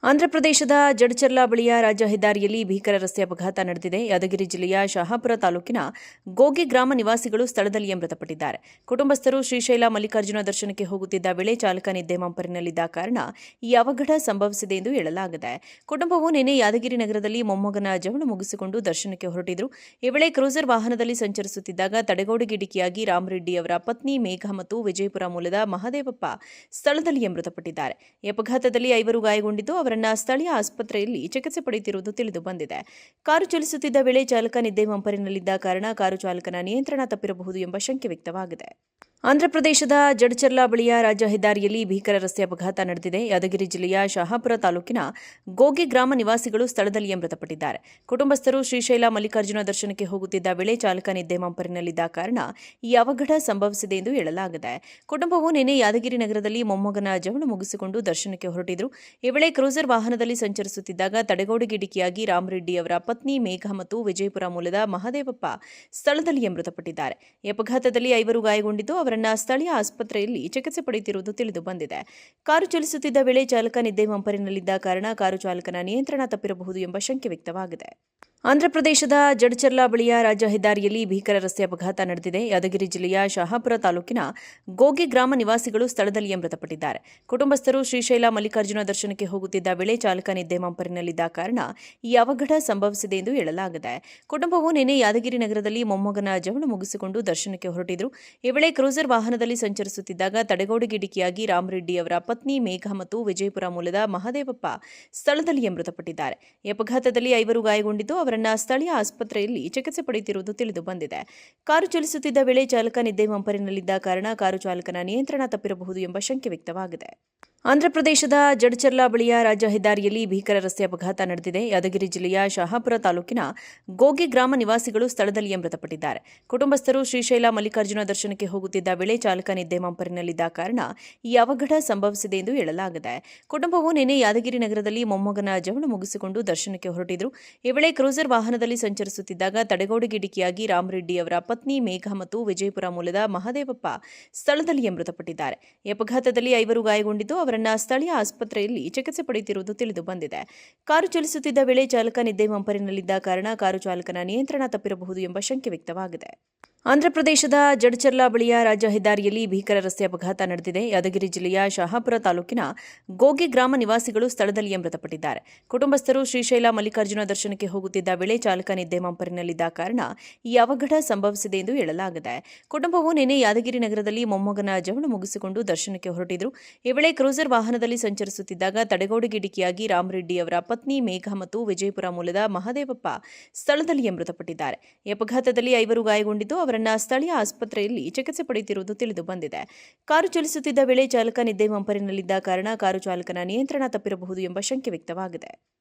ಆಂಧ್ರಪ್ರದೇಶದ ಜಡಚರ್ಲಾ ಬಳಿಯ ರಾಜ್ಯ ಹೆದ್ದಾರಿಯಲ್ಲಿ ಭೀಕರ ರಸ್ತೆ ಅಪಘಾತ ನಡೆದಿದೆ. ಯಾದಗಿರಿ ಜಿಲ್ಲೆಯ ಶಹಾಪುರ ತಾಲೂಕಿನ ಗೋಗಿ ಗ್ರಾಮ ನಿವಾಸಿಗಳು ಸ್ಥಳದಲ್ಲಿಯೇ ಮೃತಪಟ್ಟಿದ್ದಾರೆ. ಕುಟುಂಬಸ್ಥರು ಶ್ರೀಶೈಲ ಮಲ್ಲಿಕಾರ್ಜುನ ದರ್ಶನಕ್ಕೆ ಹೋಗುತ್ತಿದ್ದ ವೇಳೆ ಚಾಲಕ ನಿದ್ದೆ ಮಂಪರಿನಲ್ಲಿದ್ದ ಕಾರಣ ಈ ಅವಘಡ ಸಂಭವಿಸಿದೆ ಎಂದು ಹೇಳಲಾಗಿದೆ. ಕುಟುಂಬವು ನಿನ್ನೆ ಯಾದಗಿರಿ ನಗರದಲ್ಲಿ ಮೊಮ್ಮಗನ ಜವಳ ಮುಗಿಸಿಕೊಂಡು ದರ್ಶನಕ್ಕೆ ಹೊರಟಿದ್ರು. ಈ ವೇಳೆ ಕ್ರೂಸರ್ ವಾಹನದಲ್ಲಿ ಸಂಚರಿಸುತ್ತಿದ್ದಾಗ ತಡೆಗೋಡೆಗೆ ಡಿಕ್ಕಿಯಾಗಿ ರಾಮರೆಡ್ಡಿ ಅವರ ಪತ್ನಿ ಮೇಘ ಮತ್ತು ವಿಜಯಪುರ ಮೂಲದ ಮಹದೇವಪ್ಪ ಸ್ಥಳದಲ್ಲಿಯೇ ಮೃತಪಟ್ಟಿದ್ದಾರೆ. ಈ ಅಪಘಾತದಲ್ಲಿ 5 ಗಾಯಗೊಂಡಿದ್ದು ಅವರನ್ನ ಸ್ಥಳೀಯ ಆಸ್ಪತ್ರೆಯಲ್ಲಿ ಚಿಕಿತ್ಸೆ ಪಡೆಯುತ್ತಿರುವುದು ತಿಳಿದು ಬಂದಿದೆ. ಕಾರು ಚಲಿಸುತ್ತಿದ್ದ ವೇಳೆ ಚಾಲಕ ನಿದ್ದೆ ಮಂಪರಿನಲ್ಲಿದ್ದ ಕಾರಣ ಕಾರು ಚಾಲಕನ ನಿಯಂತ್ರಣ ತಪ್ಪಿರಬಹುದು ಎಂಬ ಶಂಕೆ ವ್ಯಕ್ತವಾಗಿದೆ. ಆಂಧ್ರಪ್ರದೇಶದ ಜಡಚರ್ಲಾ ಬಳಿಯ ರಾಜ್ಯ ಹೆದ್ದಾರಿಯಲ್ಲಿ ಭೀಕರ ರಸ್ತೆ ಅಪಘಾತ ನಡೆದಿದೆ. ಯಾದಗಿರಿ ಜಿಲ್ಲೆಯ ಶಹಾಪುರ ತಾಲೂಕಿನ ಗೋಗಿ ಗ್ರಾಮ ನಿವಾಸಿಗಳು ಸ್ಥಳದಲ್ಲಿಯೇ ಮೃತಪಟ್ಟಿದ್ದಾರೆ. ಕುಟುಂಬಸ್ಥರು ಶ್ರೀಶೈಲ ಮಲ್ಲಿಕಾರ್ಜುನ ದರ್ಶನಕ್ಕೆ ಹೋಗುತ್ತಿದ್ದ ವೇಳೆ ಚಾಲಕ ನಿದ್ದೆ ಮಂಪರಿನಲ್ಲಿದ್ದ ಕಾರಣ ಈ ಅವಘಡ ಸಂಭವಿಸಿದೆ ಎಂದು ಹೇಳಲಾಗಿದೆ. ಕುಟುಂಬವು ನಿನ್ನೆ ಯಾದಗಿರಿ ನಗರದಲ್ಲಿ ಮೊಮ್ಮಗನ ಜವಳ ಮುಗಿಸಿಕೊಂಡು ದರ್ಶನಕ್ಕೆ ಹೊರಟಿದ್ರು. ಈ ವೇಳೆ ಕ್ರೂಸರ್ ವಾಹನದಲ್ಲಿ ಸಂಚರಿಸುತ್ತಿದ್ದಾಗ ತಡೆಗೋಡೆಗೆ ಡಿಕ್ಕಿಯಾಗಿ ರಾಮರೆಡ್ಡಿ ಅವರ ಪತ್ನಿ ಮೇಘ ಮತ್ತು ವಿಜಯಪುರ ಮೂಲದ ಮಹದೇವಪ್ಪ ಸ್ಥಳದಲ್ಲಿಯೇ ಮೃತಪಟ್ಟಿದ್ದಾರೆ. ಈ ಅಪಘಾತದಲ್ಲಿ 5 ಗಾಯಗೊಂಡಿದ್ದು ಅವರನ್ನ ಸ್ಥಳೀಯ ಆಸ್ಪತ್ರೆಯಲ್ಲಿ ಚಿಕಿತ್ಸೆ ಪಡೆಯುತ್ತಿರುವುದು ತಿಳಿದು ಬಂದಿದೆ. ಕಾರು ಚಲಿಸುತ್ತಿದ್ದ ವೇಳೆ ಚಾಲಕ ನಿದ್ದೆ ಮಂಪರಿನಲ್ಲಿದ್ದ ಕಾರಣ ಕಾರು ಚಾಲಕನ ನಿಯಂತ್ರಣ ತಪ್ಪಿರಬಹುದು ಎಂಬ ಶಂಕೆ ವ್ಯಕ್ತವಾಗಿದೆ. ಆಂಧ್ರಪ್ರದೇಶದ ಜಡಚರ್ಲಾ ಬಳಿಯ ರಾಜ್ಯ ಹೆದ್ದಾರಿಯಲ್ಲಿ ಭೀಕರ ರಸ್ತೆ ಅಪಘಾತ ನಡೆದಿದೆ. ಯಾದಗಿರಿ ಜಿಲ್ಲೆಯ ಶಹಾಪುರ ತಾಲೂಕಿನ ಗೋಗಿ ಗ್ರಾಮ ನಿವಾಸಿಗಳು ಸ್ಥಳದಲ್ಲಿಯೇ ಮೃತಪಟ್ಟಿದ್ದಾರೆ. ಕುಟುಂಬಸ್ಥರು ಶ್ರೀಶೈಲ ಮಲ್ಲಿಕಾರ್ಜುನ ದರ್ಶನಕ್ಕೆ ಹೋಗುತ್ತಿದ್ದ ವೇಳೆ ಚಾಲಕ ನಿದ್ದೆ ಮಂಪರಿನಲ್ಲಿದ್ದ ಕಾರಣ ಈ ಅವಘಡ ಸಂಭವಿಸಿದೆ ಎಂದು ಹೇಳಲಾಗಿದೆ. ಕುಟುಂಬವು ನಿನ್ನೆ ಯಾದಗಿರಿ ನಗರದಲ್ಲಿ ಮೊಮ್ಮಗನ ಜವಳ ಮುಗಿಸಿಕೊಂಡು ದರ್ಶನಕ್ಕೆ ಹೊರಟಿದ್ರು. ಈ ವೇಳೆ ಕ್ರೂಸರ್ ವಾಹನದಲ್ಲಿ ಸಂಚರಿಸುತ್ತಿದ್ದಾಗ ತಡೆಗೋಡೆಗೆ ಡಿಕ್ಕಿಯಾಗಿ ರಾಮರೆಡ್ಡಿ ಅವರ ಪತ್ನಿ ಮೇಘ ಮತ್ತು ವಿಜಯಪುರ ಮೂಲದ ಮಹದೇವಪ್ಪ ಸ್ಥಳದಲ್ಲಿಯೇ ಮೃತಪಟ್ಟಿದ್ದಾರೆ. ಈ ಅಪಘಾತದಲ್ಲಿ 5 ಗಾಯಗೊಂಡಿದ್ದು ಅವರನ್ನ ಸ್ಥಳೀಯ ಆಸ್ಪತ್ರೆಯಲ್ಲಿ ಚಿಕಿತ್ಸೆ ಪಡೆಯುತ್ತಿರುವುದು ತಿಳಿದು ಬಂದಿದೆ. ಕಾರು ಚಲಿಸುತ್ತಿದ್ದ ವೇಳೆ ಚಾಲಕ ನಿದ್ದೆ ಮಂಪರಿನಲ್ಲಿದ್ದ ಕಾರಣ ಕಾರು ಚಾಲಕನ ನಿಯಂತ್ರಣ ತಪ್ಪಿರಬಹುದು ಎಂಬ ಶಂಕೆ ವ್ಯಕ್ತವಾಗಿದೆ. ಆಂಧ್ರಪ್ರದೇಶದ ಜಡಚರ್ಲಾ ಬಳಿಯ ರಾಜ್ಯ ಹೆದ್ದಾರಿಯಲ್ಲಿ ಭೀಕರ ರಸ್ತೆ ಅಪಘಾತ ನಡೆದಿದೆ. ಯಾದಗಿರಿ ಜಿಲ್ಲೆಯ ಶಹಾಪುರ ತಾಲೂಕಿನ ಗೋಗಿ ಗ್ರಾಮ ನಿವಾಸಿಗಳು ಸ್ಥಳದಲ್ಲಿಯೇ ಮೃತಪಟ್ಟಿದ್ದಾರೆ. ಕುಟುಂಬಸ್ಥರು ಶ್ರೀಶೈಲ ಮಲ್ಲಿಕಾರ್ಜುನ ದರ್ಶನಕ್ಕೆ ಹೋಗುತ್ತಿದ್ದ ವೇಳೆ ಚಾಲಕ ನಿದ್ದೆ ಮಂಪರಿನಲ್ಲಿದ್ದ ಕಾರಣ ಈ ಅವಘಡ ಸಂಭವಿಸಿದೆ ಎಂದು ಹೇಳಲಾಗಿದೆ. ಕುಟುಂಬವು ನಿನ್ನೆ ಯಾದಗಿರಿ ನಗರದಲ್ಲಿ ಮೊಮ್ಮಗನ ಜವಳ ಮುಗಿಸಿಕೊಂಡು ದರ್ಶನಕ್ಕೆ ಹೊರಟಿದ್ರು. ಈ ವೇಳೆ ಕ್ರೂಸರ್ ವಾಹನದಲ್ಲಿ ಸಂಚರಿಸುತ್ತಿದ್ದಾಗ ತಡೆಗೋಡೆಗೆ ಡಿಕ್ಕಿಯಾಗಿ ರಾಮರೆಡ್ಡಿ ಅವರ ಪತ್ನಿ ಮೇಘ ಮತ್ತು ವಿಜಯಪುರ ಮೂಲದ ಮಹದೇವಪ್ಪ ಸ್ಥಳದಲ್ಲಿಯೇ ಮೃತಪಟ್ಟಿದ್ದಾರೆ. ಈ ಅಪಘಾತದಲ್ಲಿ 5 ಗಾಯಗೊಂಡಿದ್ದು ಅವರನ್ನ ಸ್ಥಳೀಯ ಆಸ್ಪತ್ರೆಯಲ್ಲಿ ಚಿಕಿತ್ಸೆ ಪಡೆಯುತ್ತಿರುವುದು ತಿಳಿದು ಬಂದಿದೆ. ಕಾರು ಚಲಿಸುತ್ತಿದ್ದ ವೇಳೆ ಚಾಲಕ ನಿದ್ದೆ ಮಂಪರಿನಲ್ಲಿದ್ದ ಕಾರಣ ಕಾರು ಚಾಲಕನ ನಿಯಂತ್ರಣ ತಪ್ಪಿರಬಹುದು ಎಂಬ ಶಂಕೆ ವ್ಯಕ್ತವಾಗಿದೆ. ಆಂಧ್ರಪ್ರದೇಶದ ಜಡಚರ್ಲಾ ಬಳಿಯ ರಾಜ್ಯ ಹೆದ್ದಾರಿಯಲ್ಲಿ ಭೀಕರ ರಸ್ತೆ ಅಪಘಾತ ನಡೆದಿದೆ. ಯಾದಗಿರಿ ಜಿಲ್ಲೆಯ ಶಹಾಪುರ ತಾಲೂಕಿನ ಗೋಗಿ ಗ್ರಾಮ ನಿವಾಸಿಗಳು ಸ್ಥಳದಲ್ಲಿಯೇ ಮೃತಪಟ್ಟಿದ್ದಾರೆ. ಕುಟುಂಬಸ್ಥರು ಶ್ರೀಶೈಲ ಮಲ್ಲಿಕಾರ್ಜುನ ದರ್ಶನಕ್ಕೆ ಹೋಗುತ್ತಿದ್ದ ವೇಳೆ ಚಾಲಕ ನಿದ್ದೆ ಮಂಪರಿನಲ್ಲಿದ್ದ ಕಾರಣ ಈ ಅವಘಡ ಸಂಭವಿಸಿದೆ ಎಂದು ಹೇಳಲಾಗಿದೆ. ಕುಟುಂಬವು ನಿನ್ನೆ ಯಾದಗಿರಿ ನಗರದಲ್ಲಿ ಮೊಮ್ಮಗನ ಜವಳ ಮುಗಿಸಿಕೊಂಡು ದರ್ಶನಕ್ಕೆ ಹೊರಟಿದ್ರು. ಈ ವೇಳೆ ಕ್ರೂಸರ್ ವಾಹನದಲ್ಲಿ ಸಂಚರಿಸುತ್ತಿದ್ದಾಗ ತಡೆಗೋಡೆಗೆ ಡಿಕ್ಕಿಯಾಗಿ ರಾಮರೆಡ್ಡಿ ಅವರ ಪತ್ನಿ ಮೇಘ ಮತ್ತು ವಿಜಯಪುರ ಮೂಲದ ಮಹದೇವಪ್ಪ ಸ್ಥಳದಲ್ಲಿಯೇ ಮೃತಪಟ್ಟಿದ್ದಾರೆ. ಈ ಅಪಘಾತದಲ್ಲಿ 5 ಗಾಯಗೊಂಡಿದ್ದು ಅವರನ್ನ ಸ್ಥಳೀಯ ಆಸ್ಪತ್ರೆಯಲ್ಲಿ ಚಿಕಿತ್ಸೆ ಪಡೆಯುತ್ತಿರುವುದು ತಿಳಿದು ಬಂದಿದೆ. ಕಾರು ಚಲಿಸುತ್ತಿದ್ದ ವೇಳೆ ಚಾಲಕ ನಿದ್ದೆ ಮಂಪರಿನಲ್ಲಿದ್ದ ಕಾರಣ ಕಾರು ಚಾಲಕನ ನಿಯಂತ್ರಣ ತಪ್ಪಿರಬಹುದು ಎಂಬ ಶಂಕೆ ವ್ಯಕ್ತವಾಗಿದೆ.